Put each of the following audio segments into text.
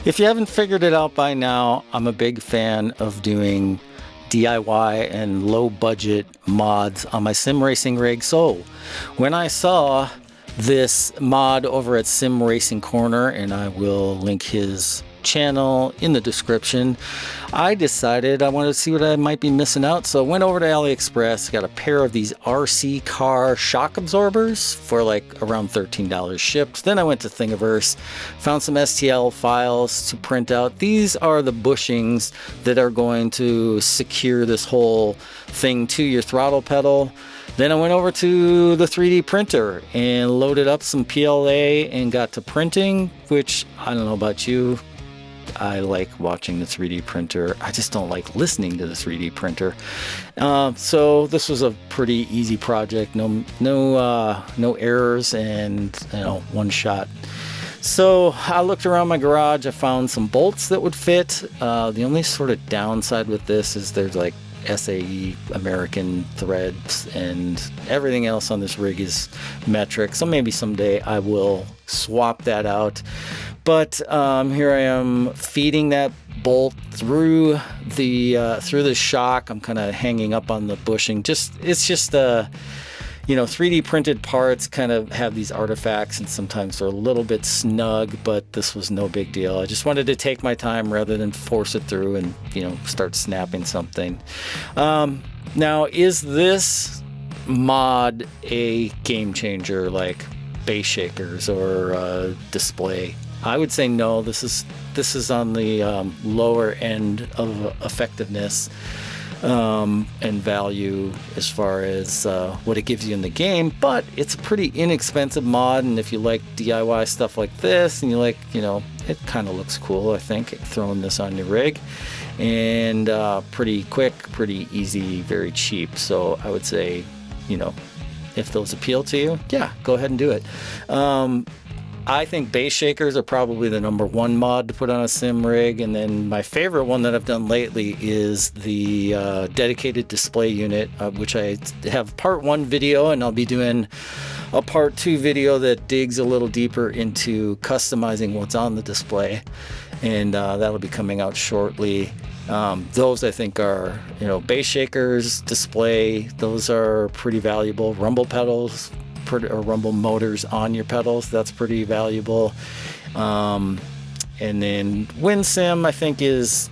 If you haven't figured it out by now, I'm a big fan of doing DIY and low budget mods on my sim racing rig. So when I saw this mod over at Sim Racing Corner, and I will link his channel in the description, I decided I wanted to see what I might be missing out. So I went over to AliExpress, got a pair of these RC car shock absorbers for like around $13 shipped. Then I went to Thingiverse, found some STL files to print out. These are the bushings that are going to secure this whole thing to your throttle pedal. Then I went over to the 3D printer and loaded up some PLA and got to printing, which I don't know about you. I like watching the 3D printer. I just don't like listening to the 3D printer. So this was a pretty easy project. No errors, and one shot. So I looked around my garage. I found some bolts that would fit. The only sort of downside with this is there's like SAE American threads, and everything else on this rig is metric. So maybe someday I will swap that out. But here I am feeding that bolt through the shock. I'm kind of hanging up on the bushing. It's just 3D printed parts kind of have these artifacts, and sometimes they're a little bit snug, but this was no big deal. I just wanted to take my time rather than force it through and start snapping something. Now, is this mod a game changer like base shakers or display? I would say no. This is on the lower end of effectiveness and value as far as what it gives you in the game, but it's a pretty inexpensive mod, and if you like DIY stuff like this and you like, it kind of looks cool, I think, throwing this on your rig, and pretty quick, pretty easy, very cheap. So I would say, if those appeal to you, yeah, go ahead and do it. I think base shakers are probably the #1 mod to put on a sim rig, and then my favorite one that I've done lately is the dedicated display unit, which I have part 1 video, and I'll be doing a part 2 video that digs a little deeper into customizing what's on the display, and that'll be coming out shortly. Those I think are, base shakers, display, those are pretty valuable. Rumble pedals, or rumble motors on your pedals, that's pretty valuable. And then WinSim I think is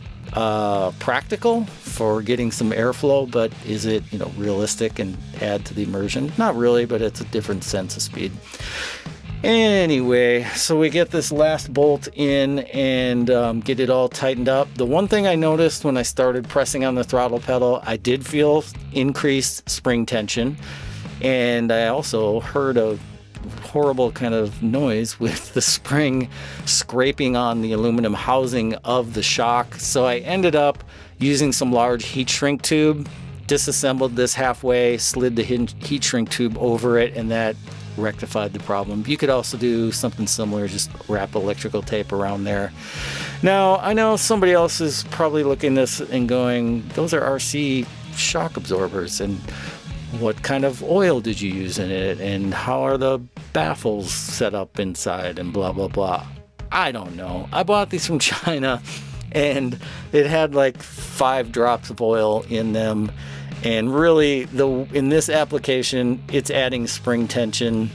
practical for getting some airflow, but is it realistic and add to the immersion? Not really, but it's a different sense of speed. Anyway, so we get this last bolt in and get it all tightened up. The one thing I noticed when I started pressing on the throttle pedal, I did feel increased spring tension. And I also heard a horrible kind of noise with the spring scraping on the aluminum housing of the shock. So I ended up using some large heat shrink tube, disassembled this halfway, slid the heat shrink tube over it, and that rectified the problem. You could also do something similar, just wrap electrical tape around there. Now, I know somebody else is probably looking at this and going, those are RC shock absorbers, and what kind of oil did you use in it, and how are the baffles set up inside, and blah blah blah. I don't know. I bought these from China, and it had like 5 drops of oil in them, and really in this application it's adding spring tension.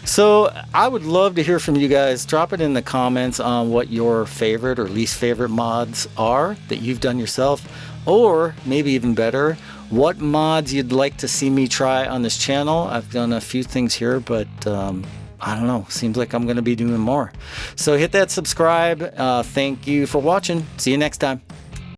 So I would love to hear from you guys. Drop it in the comments on what your favorite or least favorite mods are that you've done yourself, or maybe even better, what mods you'd like to see me try on this channel. I've done a few things here, but I don't know, seems like I'm going to be doing more. So hit that subscribe. Thank you for watching. See you next time.